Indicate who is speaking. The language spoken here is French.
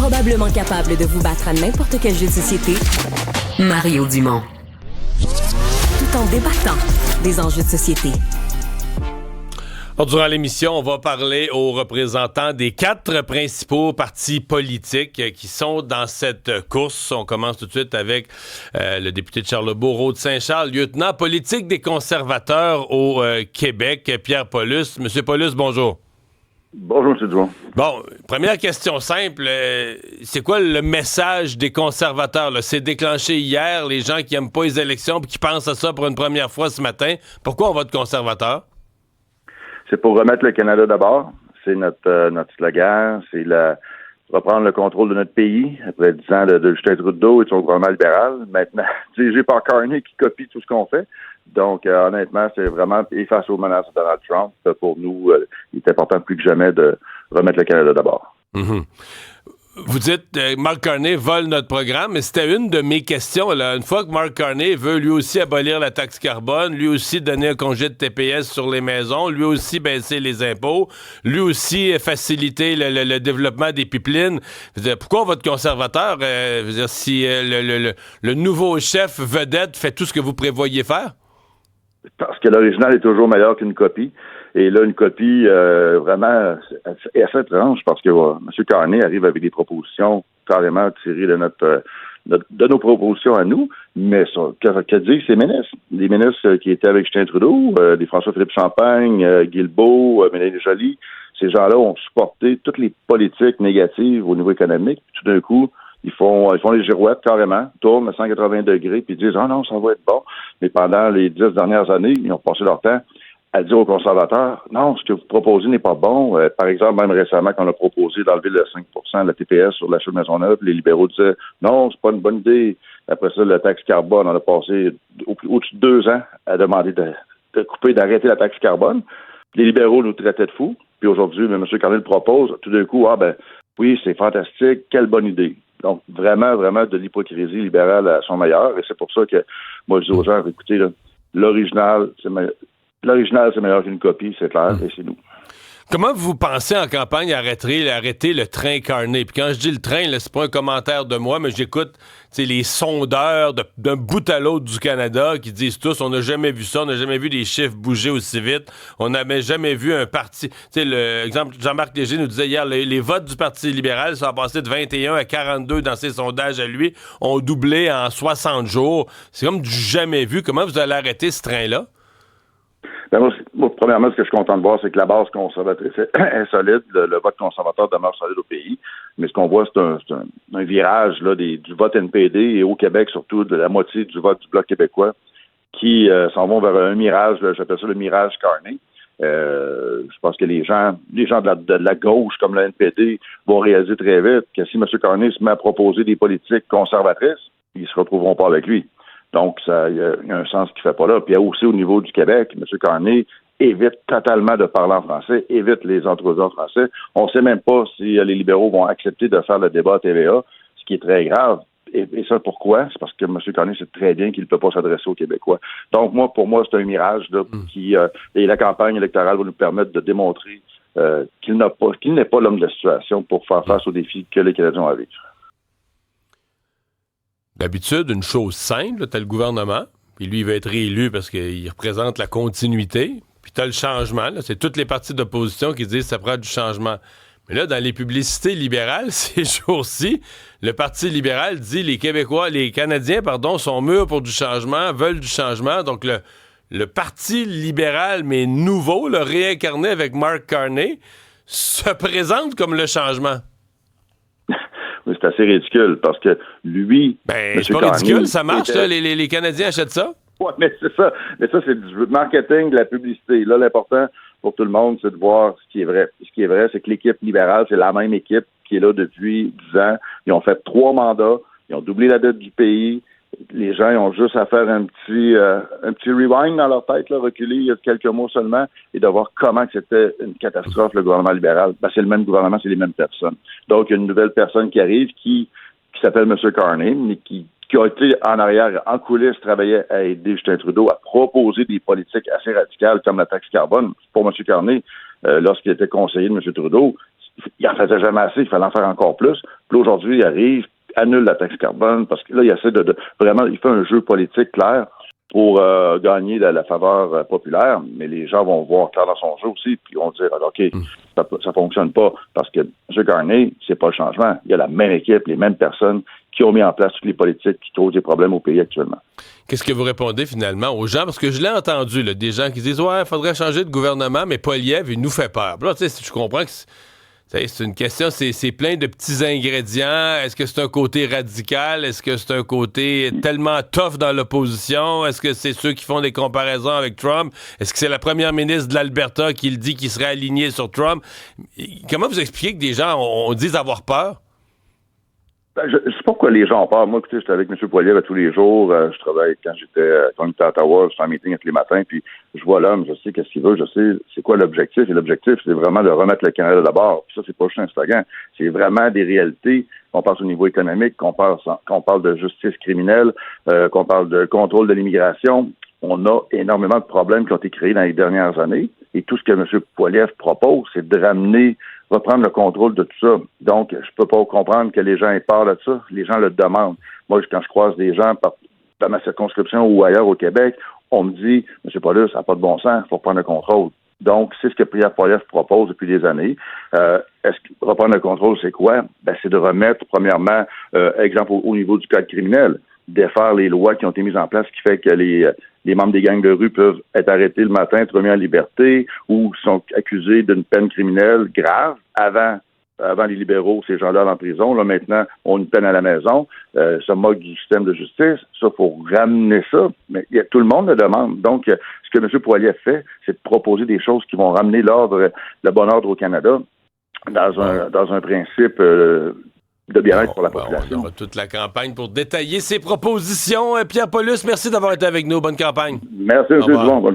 Speaker 1: Probablement capable de vous battre à n'importe quel jeu de société, Mario Dumont. Tout en débattant des enjeux de société.
Speaker 2: Alors, durant l'émission, on va parler aux représentants des 4 principaux partis politiques qui sont dans cette course. On commence tout de suite avec le député de Charlebourg, Rose-Saint-Charles, lieutenant politique des conservateurs au Québec, Pierre Paulus. Monsieur Paulus, bonjour.
Speaker 3: Bonjour, M. Dumont.
Speaker 2: Bon, première question simple. C'est quoi le message des conservateurs, là? C'est déclenché hier, les gens qui n'aiment pas les élections et qui pensent à ça pour une première fois ce matin. Pourquoi on vote conservateur?
Speaker 3: C'est pour remettre le Canada d'abord. C'est notre slogan. C'est reprendre le contrôle de notre pays après 10 ans de Justin Trudeau et de son gouvernement libéral. Maintenant, dirigé par Carney qui copie tout ce qu'on fait. Donc, honnêtement, c'est vraiment, et face aux menaces de Donald Trump, pour nous, il est important plus que jamais de remettre le Canada d'abord.
Speaker 2: Mm-hmm. Vous dites Mark Carney vole notre programme, mais c'était une de mes questions. Là. Une fois que Mark Carney veut lui aussi abolir la taxe carbone, lui aussi donner un congé de TPS sur les maisons, lui aussi baisser les impôts, lui aussi faciliter le développement des pipelines. Pourquoi votre conservateur, si le nouveau chef vedette fait tout ce que vous prévoyez faire?
Speaker 3: Parce que l'original est toujours meilleur qu'une copie. Et là, une copie vraiment est assez étrange parce que M. Carney arrive avec des propositions carrément tirées de nos propositions à nous. Mais que disent ces ministres? Des ministres qui étaient avec Justin Trudeau, des François-Philippe Champagne, Guilbeault, Mélanie Joly, ces gens-là ont supporté toutes les politiques négatives au niveau économique. Puis tout d'un coup, ils font les girouettes carrément, tournent à 180 degrés, puis disent « Ah non, ça va être bon ». Mais pendant les 10 dernières années, ils ont passé leur temps à dire aux conservateurs « Non, ce que vous proposez n'est pas bon ». Par exemple, même récemment, quand on a proposé d'enlever le 5% de la TPS sur l'achat de maison neuve, les libéraux disaient « Non, c'est pas une bonne idée ». Après ça, la taxe carbone, on a passé au-dessus de 2 ans à demander de couper, d'arrêter la taxe carbone. Les libéraux nous traitaient de fous. Puis aujourd'hui, M. Carney le propose. Tout d'un coup, oui, c'est fantastique, quelle bonne idée. Donc, vraiment, vraiment de l'hypocrisie libérale à son meilleur. Et c'est pour ça que moi, je dis aux gens, écoutez, là, l'original, c'est meilleur qu'une copie, c'est clair, et c'est nous.
Speaker 2: Comment vous pensez en campagne arrêter le train Carney? Puis quand je dis le train, là, c'est pas un commentaire de moi, mais j'écoute les sondeurs d'un bout à l'autre du Canada qui disent tous on n'a jamais vu ça, on n'a jamais vu des chiffres bouger aussi vite, on n'avait jamais vu un parti. Exemple, Jean-Marc Léger nous disait hier, les votes du Parti libéral sont passés de 21 à 42 dans ses sondages à lui, ont doublé en 60 jours. C'est comme du jamais vu. Comment vous allez arrêter ce train-là?
Speaker 3: Moi, premièrement, ce que je suis content de voir, c'est que la base conservatrice est solide. Le vote conservateur demeure solide au pays. Mais ce qu'on voit, c'est un virage là, du vote NPD et au Québec, surtout de la moitié du vote du Bloc québécois qui s'en vont vers un mirage, j'appelle ça le mirage Carney. Je pense que les gens de la gauche comme le NPD vont réaliser très vite que si M. Carney se met à proposer des politiques conservatrices, ils se retrouveront pas avec lui. Donc, il y a un sens qui ne fait pas là. Puis il y a aussi au niveau du Québec, M. Carney évite totalement de parler en français, évite les entrevues en français. On ne sait même pas si les libéraux vont accepter de faire le débat à TVA, ce qui est très grave. Et ça, pourquoi? C'est parce que M. Carney sait très bien qu'il ne peut pas s'adresser aux Québécois. Donc, pour moi, c'est un mirage là, et la campagne électorale va nous permettre de démontrer qu'il n'est pas l'homme de la situation pour faire face aux défis que les Canadiens ont à vivre.
Speaker 2: D'habitude, une chose simple, t'as le gouvernement, puis lui, il va être réélu parce qu'il représente la continuité, puis t'as le changement, là, c'est toutes les partis d'opposition qui disent que ça prend du changement. Mais là, dans les publicités libérales, ces jours-ci, le Parti libéral dit les Canadiens, sont mûrs pour du changement, veulent du changement, donc le Parti libéral, mais nouveau, le réincarné avec Mark Carney, se présente comme le changement.
Speaker 3: C'est assez ridicule parce que lui.
Speaker 2: C'est pas ridicule, ça marche, là, les Canadiens achètent ça?
Speaker 3: Oui, mais c'est ça. Mais ça, c'est du marketing, de la publicité. Là, l'important pour tout le monde, c'est de voir ce qui est vrai. Ce qui est vrai, c'est que l'équipe libérale, c'est la même équipe qui est là depuis 10 ans. Ils ont fait 3 mandats, ils ont doublé la dette du pays. Les gens ils ont juste à faire un petit rewind dans leur tête, là, reculer il y a quelques mois seulement, et de voir comment c'était une catastrophe, le gouvernement libéral. C'est le même gouvernement, c'est les mêmes personnes. Donc, il y a une nouvelle personne qui arrive qui s'appelle M. Carney, mais qui a été en arrière, en coulisses, travaillait à aider Justin Trudeau à proposer des politiques assez radicales comme la taxe carbone. Pour M. Carney, lorsqu'il était conseiller de M. Trudeau, il en faisait jamais assez, il fallait en faire encore plus. Puis aujourd'hui, il arrive, annule la taxe carbone, parce que là, il essaie vraiment, il fait un jeu politique clair pour gagner la faveur populaire, mais les gens vont voir clair dans son jeu aussi, puis vont dire, OK, ça fonctionne pas, parce que M. Carney, c'est pas le changement. Il y a la même équipe, les mêmes personnes qui ont mis en place toutes les politiques qui causent des problèmes au pays actuellement.
Speaker 2: Qu'est-ce que vous répondez finalement aux gens? Parce que je l'ai entendu, là, des gens qui disent, ouais, il faudrait changer de gouvernement, mais Poilievre, il nous fait peur. Puis là, tu sais, je comprends que c'est une question, c'est plein de petits ingrédients. Est-ce que c'est un côté radical? Est-ce que c'est un côté tellement tough dans l'opposition? Est-ce que c'est ceux qui font des comparaisons avec Trump? Est-ce que c'est la première ministre de l'Alberta qui le dit qu'il serait aligné sur Trump? Comment vous expliquez que des gens on dise avoir peur?
Speaker 3: Je sais pas pourquoi les gens ont peur. Moi, écoutez, j'étais avec M. Poilievre tous les jours. Je travaille quand j'étais à Ottawa, j'étais en meeting tous les matins, puis je vois l'homme, je sais qu'est-ce qu'il veut, je sais c'est quoi l'objectif. Et l'objectif, c'est vraiment de remettre le Canada d'abord. Puis ça, c'est pas juste un slogan. C'est vraiment des réalités. Qu'on parle au niveau économique, qu'on parle de justice criminelle, qu'on parle de contrôle de l'immigration. On a énormément de problèmes qui ont été créés dans les dernières années. Et tout ce que M. Poilievre propose, c'est de reprendre le contrôle de tout ça. Donc, je peux pas comprendre que les gens aient peur de ça. Les gens le demandent. Moi, quand je croise des gens dans ma circonscription ou ailleurs au Québec, on me dit, M. Paulus, ça n'a pas de bon sens, il faut reprendre le contrôle. Donc, c'est ce que Pierre Poilievre propose depuis des années. Est-ce que reprendre le contrôle, c'est quoi? C'est de remettre, premièrement, exemple, au niveau du code criminel, défaire les lois qui ont été mises en place, ce qui fait que les membres des gangs de rue peuvent être arrêtés le matin, être remis en liberté, ou sont accusés d'une peine criminelle grave. Avant les libéraux, ces gens-là en prison, là, maintenant, ont une peine à la maison, se moquent du système de justice. Ça, faut ramener ça. Mais tout le monde le demande. Donc, ce que M. Poilievre fait, c'est de proposer des choses qui vont ramener le bon ordre au Canada dans un principe de bien-être pour la population.
Speaker 2: On aura toute la campagne pour détailler ses propositions. Pierre Paulus, merci d'avoir été avec nous. Bonne campagne.
Speaker 3: Merci, M. Dumont. Bonne journée.